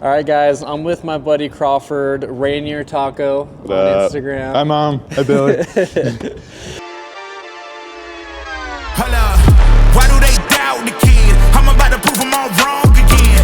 All right, guys, I'm with my buddy Crawford, Rainier Taco on Instagram. Hi, Mom. Hi, Billy. Why do they doubt the kid? I'm about to prove them all wrong again.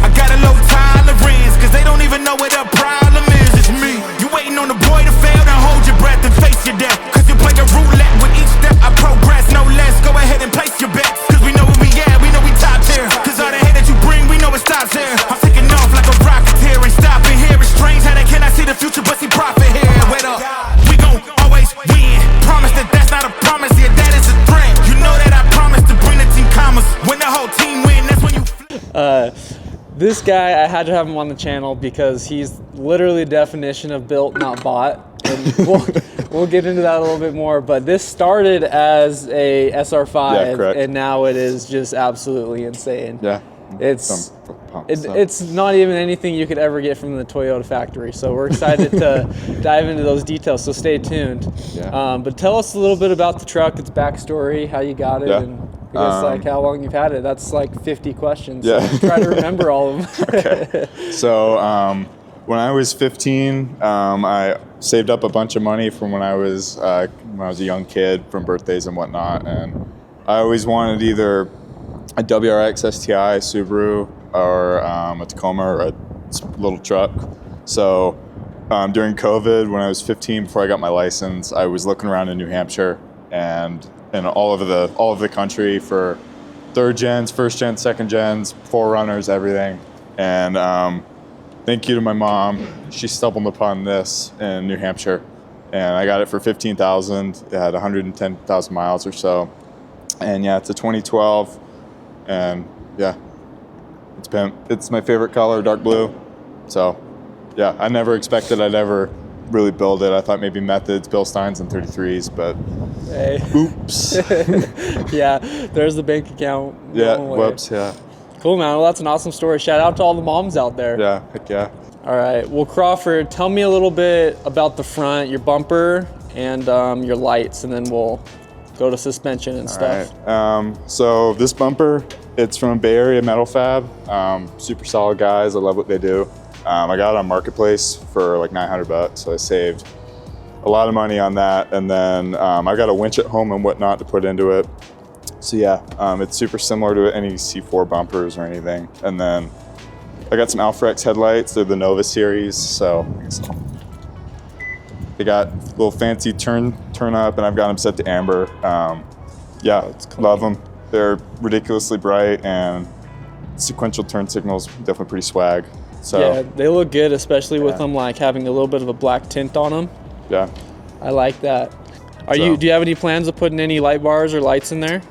I got a low tolerance, cause they don't even know what the problem is. It's me. You waiting on the boy to fail, then hold your breath and face your death. Cause you play a roulette with each step I progress, no less. Go ahead and place your bets, cause we know where we at, we know we top tier. Cause all the hate that you bring, we know it stops here. I'm taking off like a rocketeer, ain't stopping here. It's strange how they cannot see the future but see profit here. Wait up, we gon' always win. Promise that that's not a promise, yeah, that is a threat. You know that I promise to bring the team commas. When the whole team win, that's when you This guy, I had to have him on the channel because he's literally the definition of built, not bought. And we'll get into that a little bit more. But this started as a SR5, and now it is just absolutely insane. Yeah. It's not even anything you could ever get from the Toyota factory. So we're excited to dive into those details. So stay tuned. Yeah. But tell us a little bit about the truck, its backstory, how you got it, and I guess like how long you've had it. That's like 50 questions. Yeah. So try to remember all of them. Okay. So when I was 15, I saved up a bunch of money from when I was a young kid from birthdays and whatnot, and I always wanted either a WRX STI Subaru or a Tacoma or a little truck. So during COVID, when I was 15, before I got my license, I was looking around in New Hampshire and all over the country for third gens, first gens, second gens, 4Runners, everything. And thank you to my mom, she stumbled upon this in New Hampshire, and I got it for $15,000. It had 110,000 miles or so, and yeah, it's a 2012. And yeah, it's pimp. It's my favorite color, dark blue. So yeah, I never expected I'd ever really build it. I thought maybe Methods, Bilsteins, and 33s, but hey. Oops. Yeah, there's the bank account. Yeah, whoops, yeah. Cool, man. Well, that's an awesome story. Shout out to all the moms out there. Yeah, heck yeah. All right. Well, Crawford, tell me a little bit about the front, your bumper, and your lights, and then we'll go to suspension and stuff. All right. So this bumper, it's from Bay Area Metal Fab. Super solid guys. I love what they do. I got it on Marketplace for like $900, so I saved a lot of money on that. And then I got a winch at home and whatnot to put into it. So yeah, it's super similar to any C4 bumpers or anything. And then I got some Alpharex headlights. They're the Nova series, so they got a little fancy turn up, and I've got them set to amber. Yeah, love them. They're ridiculously bright, and sequential turn signals definitely pretty swag. So yeah, they look good, especially with them like having a little bit of a black tint on them. Yeah, I like that. Do you have any plans of putting any light bars or lights in there?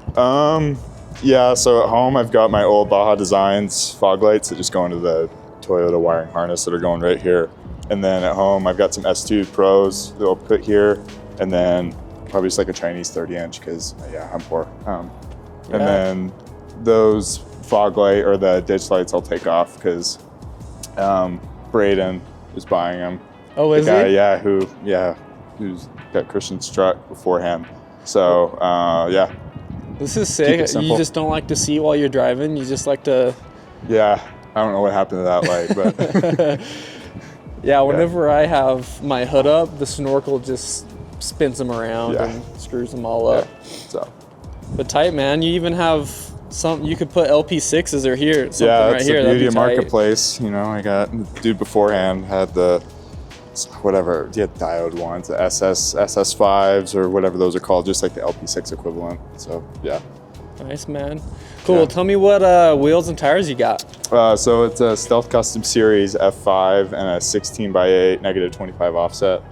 Yeah, so at home I've got my old Baja Designs fog lights that just go into the Toyota wiring harness that are going right here. And then at home I've got some S2 Pros that I'll put here, and then probably just like a Chinese 30-inch because yeah, I'm poor. And then those fog light or the ditch lights I'll take off because Braden is buying them. Oh, is the guy, he? Yeah, who's got Christian's truck beforehand. So yeah. This is sick. You just don't like to see while you're driving. You just like to. Yeah, I don't know what happened to that light, but. Yeah, whenever I have my hood up, the snorkel just spins them around and screws them all up. Yeah. So. But tight, man. You even have some. You could put LP6s or here. Something yeah, right here. The beauty of tight. Marketplace. You know, I got the dude beforehand had the whatever, he had diode ones, the SS5s or whatever those are called, just like the LP6 equivalent. So yeah. Nice, man. Cool. Yeah. Tell me what wheels and tires you got. So it's a Stealth Custom Series F5 and a 16x8 -25 offset.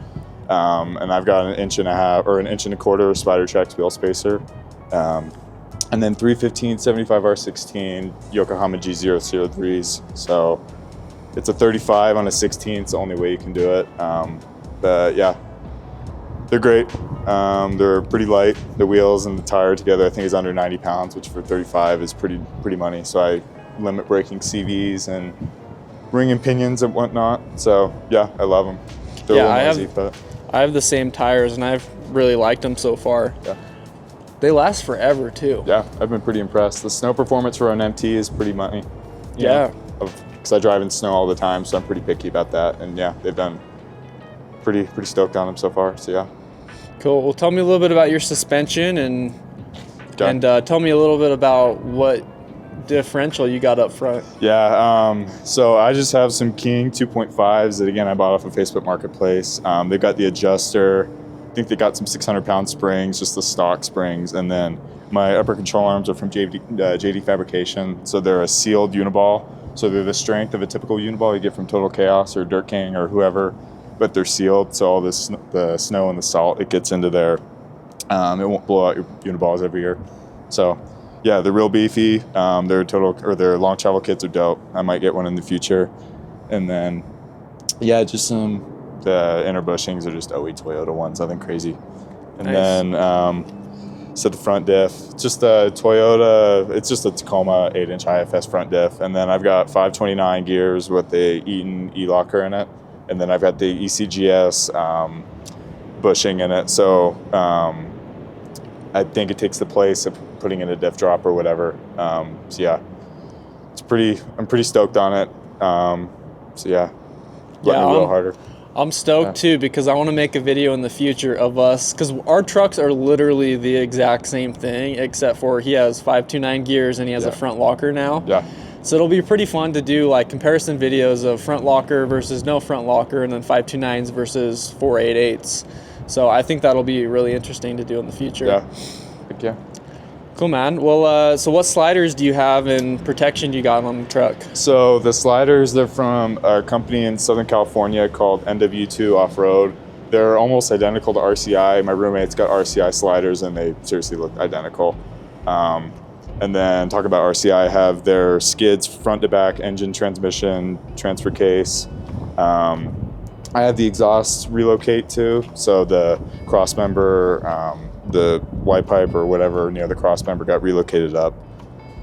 And I've got an 1.5 or an 1.25 Spider Tracks wheel spacer. And then 315 75R16 Yokohama G003s. So it's a 35 on a 16. It's the only way you can do it. But yeah, they're great. They're pretty light. The wheels and the tire together, I think, is under 90 pounds, which for 35 is pretty money. So I limit braking CVs and ring and pinions and whatnot. So yeah, I love them. They're a little noisy, I have the same tires, and I've really liked them so far. Yeah. They last forever too. Yeah, I've been pretty impressed. The snow performance for an MT is pretty money. Yeah. Of because I drive in snow all the time, so I'm pretty picky about that. And yeah, they've done pretty stoked on them so far. So yeah. Cool. Well, tell me a little bit about your suspension and Okay. tell me a little bit about what differential you got up front. Yeah, so I just have some King 2.5s that, again, I bought off of Facebook Marketplace. They've got the adjuster. I think they got some 600-pound springs, just the stock springs. And then my upper control arms are from JD Fabrication. So they're a sealed uniball. So they're the strength of a typical uniball you get from Total Chaos or Dirt King or whoever, but they're sealed. So all this, the snow and the salt, it gets into there. It won't blow out your uniballs every year. So yeah, they're real beefy. Their long travel kits are dope. I might get one in the future. And then, yeah, just the inner bushings are just OE Toyota ones, nothing crazy. And Nice. then, so the front diff, just a Toyota, it's just a Tacoma 8-inch IFS front diff. And then I've got 529 gears with the Eaton E-Locker in it. And then I've got the ECGS bushing in it. So I think it takes the place of putting in a diff drop or whatever. So yeah, I'm pretty stoked on it. So yeah, let me wheel harder. I'm stoked too, because I want to make a video in the future of us, because our trucks are literally the exact same thing, except for he has 529 gears and he has a front locker now. Yeah. So it'll be pretty fun to do like comparison videos of front locker versus no front locker, and then 529s versus 488s. So I think that'll be really interesting to do in the future. Yeah. Heck yeah. Cool, man. Well, so what sliders do you have and protection do you got on the truck? So the sliders, they're from a company in Southern California called NW2 Off-Road. They're almost identical to RCI. My roommate's got RCI sliders, and they seriously look identical. And then talk about RCI, I have their skids front to back, engine, transmission, transfer case. I have the exhaust relocate too. So the cross member, the Y pipe or whatever near the cross member got relocated up,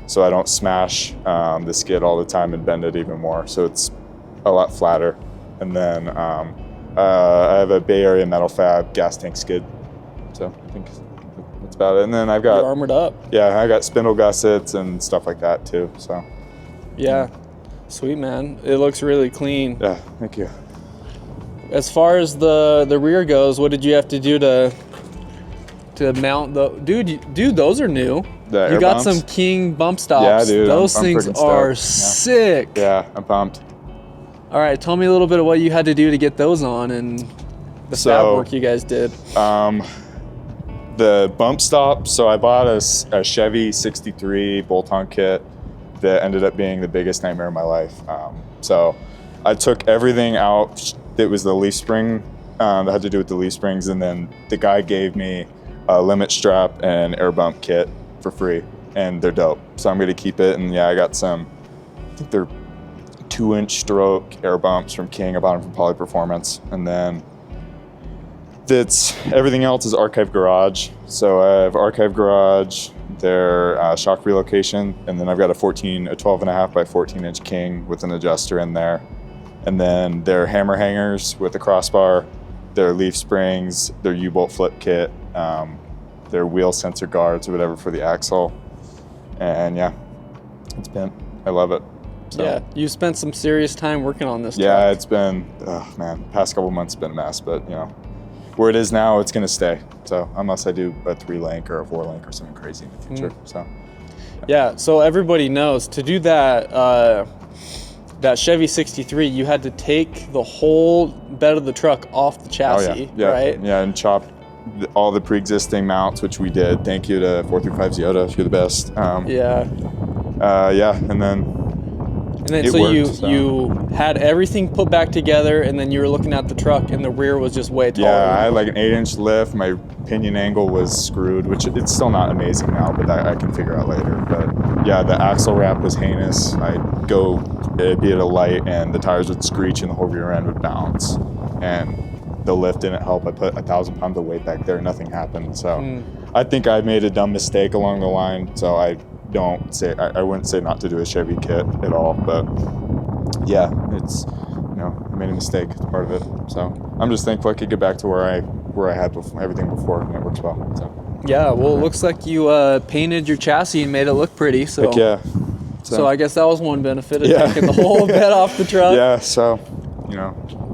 so I don't smash the skid all the time and bend it even more. So it's a lot flatter. And then I have a Bay Area Metal Fab gas tank skid. So I think that's about it. And then I've got You're armored up. Yeah, I got spindle gussets and stuff like that too. So Yeah. Sweet, man. It looks really clean. yeah, thank you. As far as the rear goes, what did you have to do to mount the dude? Those are new. The You air got bumps? some King bump stops. Yeah, dude, Those I'm things freaking are stoked. sick. Yeah, I'm pumped. All right, tell me a little bit of what you had to do to get those on and the fab work you guys did. The bump stop, so I bought a Chevy 63 bolt-on kit that ended up being the biggest nightmare of my life. So I took everything out that was the leaf spring, that had to do with the leaf springs, and then the guy gave me a limit strap and air bump kit for free, and they're dope. So I'm gonna keep it, and yeah, I got some, I think they're 2-inch stroke air bumps from King. I bought them from Poly Performance, and then everything else is Archive Garage. So I have Archive Garage, their shock relocation, and then I've got a 12.5 by 14-inch King with an adjuster in there. And then their hammer hangers with the crossbar, their leaf springs, their U-bolt flip kit, their wheel sensor guards or whatever for the axle. And yeah, it's been, I love it. So, Yeah, you spent some serious time working on this. yeah, truck. it's been, oh man, past couple months has been a mess, but you know, where it is now, it's gonna stay. So unless I do a 3-link or a 4-link or something crazy in the future. So Yeah, so everybody knows to do that that Chevy 63, you had to take the whole bed of the truck off the chassis, right? Yeah, and chop all the pre-existing mounts, which we did. Thank you to 435 Ziota, you're the best. Yeah. And then it so worked, you had everything put back together, and then you were looking at the truck, and the rear was just way taller. yeah, I had like an 8-inch lift. My pinion angle was screwed, which it's still not amazing now, but I can figure out later. But yeah, the axle wrap was heinous. I'd go, it'd be at a light, and the tires would screech, and the whole rear end would bounce. And the lift didn't help. I put 1,000 pounds of weight back there, and nothing happened. So I think I made a dumb mistake along the line. So I wouldn't say not to do a Chevy kit at all, but yeah, it's, you know, I made a mistake. It's part of it. So I'm just thankful I could get back to where I had everything before, and it works well. So Yeah, well, it looks like you painted your chassis and made it look pretty. So heck yeah, So I guess that was one benefit of Yeah. taking the whole bed off the truck. Yeah, so, you know,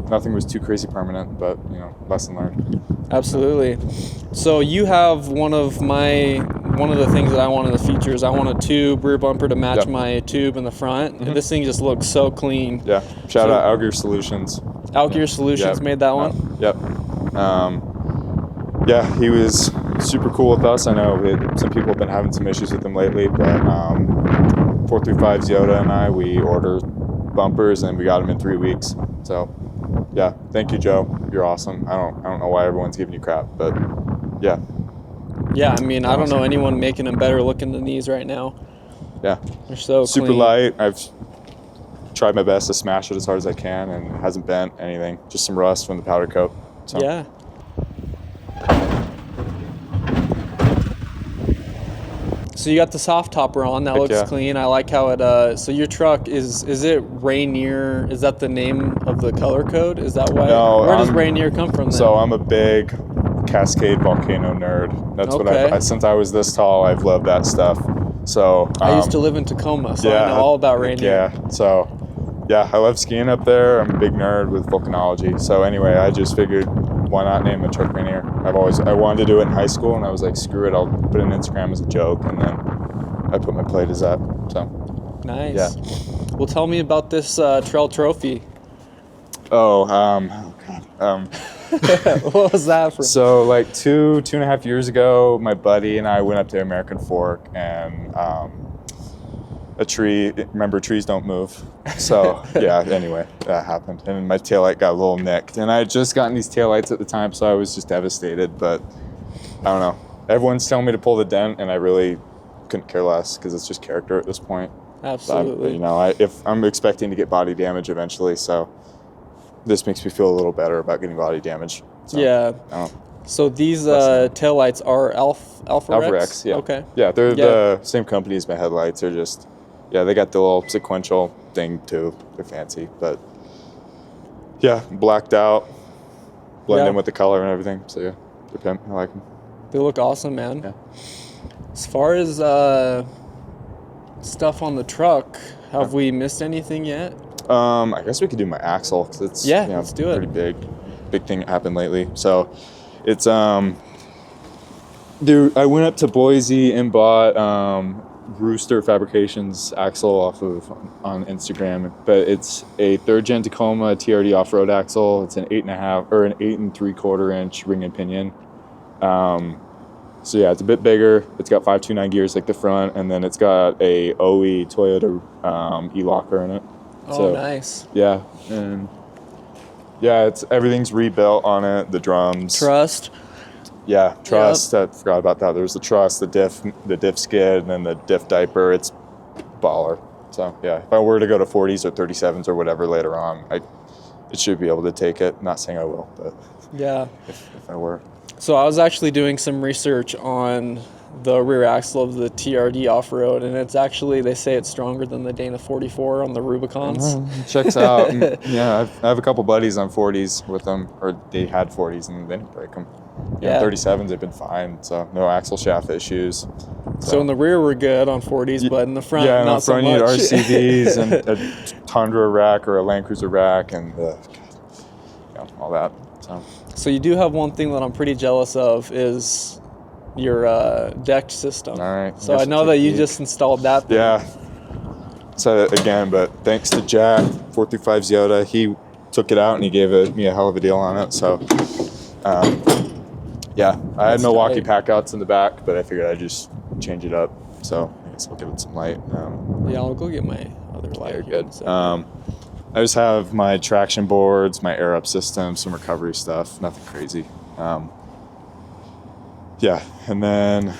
nothing was too crazy permanent, but, you know, lesson learned. Absolutely. So you have one of the things that I want in the features. I want a tube rear bumper to match Yep. my tube in the front. And this thing just looks so clean. Yeah, shout out Outgear Solutions. Outgear Solutions Yep. made that one? Yep. Yeah, he was super cool with us. I know some people have been having some issues with him lately, but 435 Yoda and we ordered bumpers and we got them in 3 weeks. So, yeah, thank you, Joe. You're awesome. I don't know why everyone's giving you crap, but yeah. Yeah, I mean, I don't know anyone making them better looking than these right now. Yeah. They're so Super clean. light. I've tried my best to smash it as hard as I can, and it hasn't bent anything. Just some rust from the powder coat. So. Yeah. So you got the soft topper on. That looks yeah. clean. I like how it. So your truck is it Rainier? Is that the name of the color code? Is that why? No, Where does Rainier come from then? So I'm a big Cascade volcano nerd. That's what Okay. since I was this tall, I've loved that stuff. So I used to live in Tacoma, so I know all about Rainier. Yeah. So yeah, I love skiing up there. I'm a big nerd with volcanology. So anyway, I just figured, why not name the truck Rainier? I wanted to do it in high school, and I was like, screw it, I'll put it on Instagram as a joke, and then I put my plate as that. So Nice. Yeah. Well, tell me about this trail trophy. oh god. What was that from? So like two and a half years ago, my buddy and I went up to American Fork, and a tree. Remember, trees don't move. So yeah. Anyway, that happened, and my taillight got a little nicked. And I had just gotten these taillights at the time, so I was just devastated. But I don't know. Everyone's telling me to pull the dent, and I really couldn't care less because it's just character at this point. Absolutely. You know, if I'm expecting to get body damage eventually, so this makes me feel a little better about getting body damage. So, Yeah. I don't know. So these taillights are Alpha Rex? Yeah. Okay. Yeah, they're the same company as my headlights. They're just, they got the little sequential thing too. They're fancy, but yeah, blacked out, blend in with the color and everything. So yeah, they're pimp. I like them. They look awesome, man. Yeah. As far as stuff on the truck, have we missed anything yet? I guess we could do my axle, because it's let's do it. Pretty big thing that happened lately. So it's dude, I went up to Boise and bought Rooster Fabrications axle on Instagram, but it's a 3rd gen Tacoma TRD off-road axle. It's an 8.5 or an 8 3/4 inch ring and pinion. So yeah, it's a bit bigger. It's got 529 gears like the front, and then it's got a OE Toyota e-locker in it. Oh, So, nice. Yeah, and yeah, everything's rebuilt on it. The drums. Trust. Yeah, truss. I forgot about that. There's the truss, the diff skid, and then the diff diaper. It's baller. So yeah, if I were to go to 40s or 37s or whatever later on, it should be able to take it. Not saying I will, but Yeah. if I were. So I was actually doing some research on the rear axle of the TRD off-road, and it's actually, they say it's stronger than the Dana 44 on the Rubicons. Checks out. Yeah, I have a couple buddies on 40s with them, or they had 40s and they didn't break them. Yeah. 37s they've been fine, so no axle shaft issues. So in the rear we're good on 40s, but in the front, yeah, in not the front so you much. need RCVs and a Tundra rack or a Land Cruiser rack and all that. So you do have one thing that I'm pretty jealous of is your deck system. All right. So I know that you just installed that thing. Yeah. Said it again, but thanks to Jack, 435 Yoda, he took it out and he gave me a hell of a deal on it. So, yeah, I had That's Milwaukee tight. packouts in the back, but I figured I'd just change it up. So I guess I'll give it some light. Yeah, I'll go get my other light. Very here in good. a second. I just have my traction boards, my air up system, some recovery stuff, nothing crazy. Yeah, and then,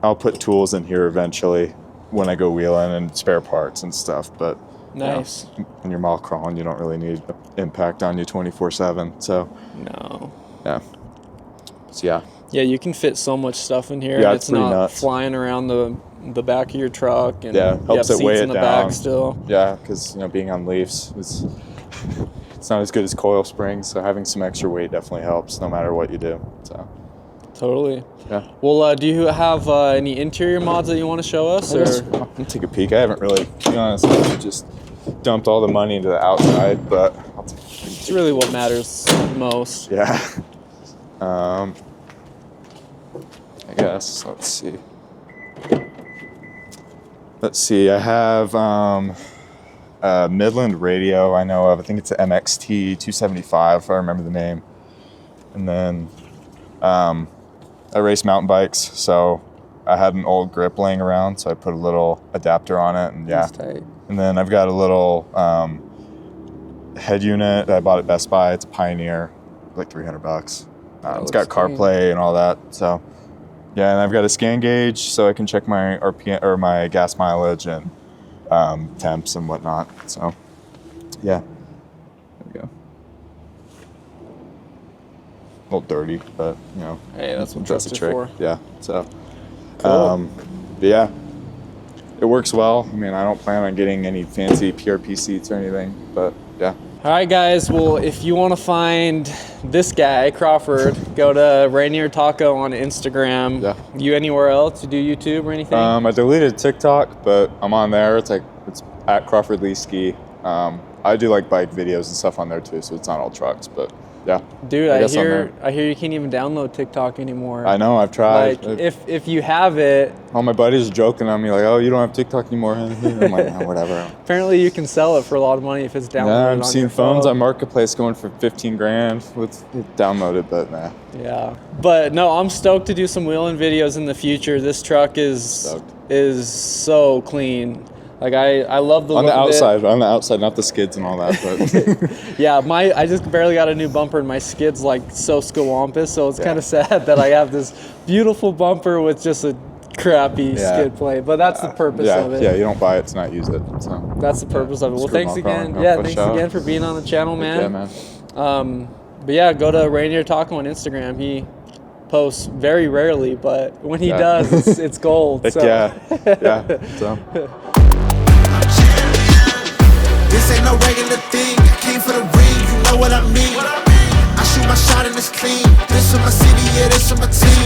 I'll put tools in here eventually when I go wheeling and spare parts and stuff, but Nice. When you're mile crawling, you don't really need impact on you 24/7, so No. yeah. So yeah. Yeah, you can fit so much stuff in here. Yeah, and it's it's pretty not nuts. flying around the back of your truck, and Yeah, you have helps it seats weigh in it the down. back still. Yeah, because being on leafs, it's not as good as coil springs, so having some extra weight definitely helps no matter what you do. So Totally. Yeah. Well, do you have any interior mods that you want to show us? Or I'll take a peek. I haven't really, to be honest, I just dumped all the money into the outside, but I'll take a peek. it's really what matters most. Yeah. I guess, let's see. I have a Midland radio I know of. I think it's an MXT 275, if I remember the name. And then I race mountain bikes, so I had an old grip laying around, so I put a little adapter on it, and yeah. That's tight. And then I've got a little head unit that I bought at Best Buy. It's a Pioneer, like $300. It's got CarPlay and all that. So yeah, and I've got a scan gauge, so I can check my RPM or my gas mileage and temps and whatnot. So yeah, there we go. A little dirty, but you know, Hey, that's what that's a trucks trick. are for. Yeah. So Cool. but yeah, it works well. I mean, I don't plan on getting any fancy PRP seats or anything, but yeah. All right, guys. Well, if you want to find this guy, Crawford, go to Rainier Taco on Instagram. Yeah. You anywhere else? You do YouTube or anything? I deleted TikTok, but I'm on there. It's at Crawford Lee Ski. I do like bike videos and stuff on there too, so it's not all trucks, but yeah. Dude, I I guess I'm hear there. you can't even download TikTok anymore. I know, I've tried. Like if you have it, All my buddies are joking on me like, "Oh, you don't have TikTok anymore?" I'm like, "No, whatever." apparently you can sell it for a lot of money if it's downloaded. Yeah, on I've seen your phones phone. on Marketplace going for 15 grand with it downloaded, but nah. Yeah, but no, I'm stoked to do some wheeling videos in the future. This truck is so clean. Like I love the On look the of it. outside, not the skids and all that, but Yeah, I just barely got a new bumper and my skid's like so scawampus, so it's kind of sad that I have this beautiful bumper with just a crappy skid plate. But that's the purpose of it. Yeah, you don't buy it to not use it. So That's the purpose of it. Well, Screw thanks them all, again. Colin. Yeah, For thanks sure. again for being on the channel, man. Yeah, man. But yeah, go to Rainier Taco on Instagram. He posts very rarely, but when he does, it's gold. Heck So. yeah. So This ain't no regular thing. I came for the ring, you know what I mean. I shoot my shot and it's clean. This for my city, yeah, this for my team.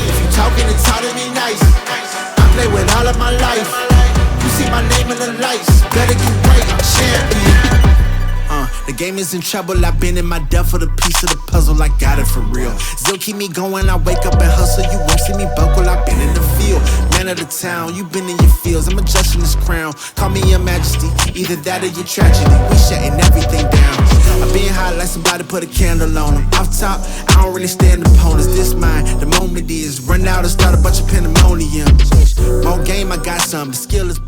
If you talking, it's all to me nice. I play with all of my life. You see my name in the lights. Better get right, champion. The game is in trouble. I've been in my depth for the piece of the puzzle. I got it for real. Still keep me going. I wake up and hustle. You won't see me buckle. I've been in the field. Man of the town. You been in your fields. I'm adjusting this crown. Call me your majesty. Either that or your tragedy. We shutting everything down. I've been hot like somebody put a candle on them. Off top, I don't really stand opponents. This mine. The moment is run out and start a bunch of pandemonium. More game, I got some. The skill is